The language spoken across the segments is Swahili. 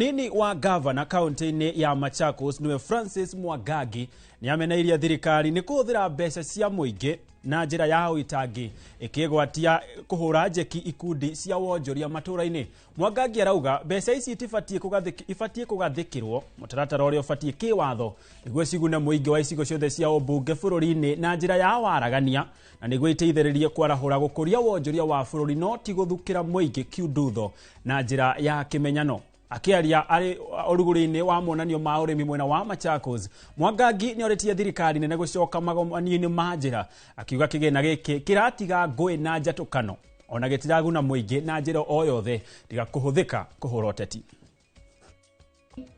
Nini wa governor county-inĩ ya Machakos niwe Francis Mwangagi ni ameneirie thirikari ni kuhuthira mbeca cia muingi na njira ya uitangi ikigwatia kuhura njeki ikundi cia wonjoria matura-ini. Mwangagi arauga mbeca ici ifatie kugathikirwo mutaratara uria ufatie kiwatho niguo cigune muingi wa icigo ciothe cia ubunge bururi-ini na njira ya waragania na niguo iteithiririe kwarahura gukuria wonjoria wa bururi no ti guthukira muingi kiundutho na njira ya kimenyano. Akiaria ari oruguri-ini wa monanio ma urimi mwena wa Machakos, Mwangagi ni oretie thirikari nene gucoka magomani-ini ma njira akiuga kĩgĩna gĩkĩ kiratiga ngũĩ na njatukano ona gĩtiraguna muingi na njira o yothe tiga kuhuthika kuhura ũteti.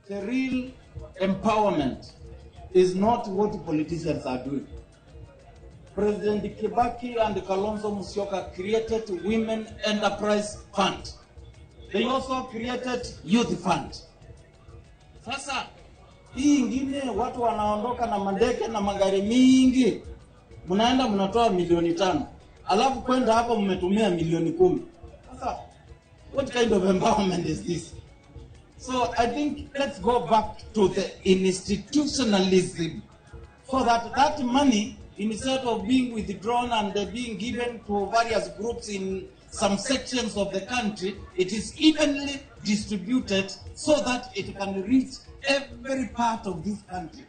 The real empowerment is not what politicians are doing. President Kibaki and Kalonzo Musyoka created Women Enterprise Fund. They also created Youth Fund. Sasa hii ingine watu wanaondoka na mandeke na magari mingi, mnaenda mnatoa milioni 5, alafu kwenda hapo mmetumia milioni 10. Sasa what kind of empowerment is this? So I think let's go back to the institutionalism, so that money, instead of being withdrawn and being given to various groups in some sections of the country, it is evenly distributed so that it can reach every part of this country.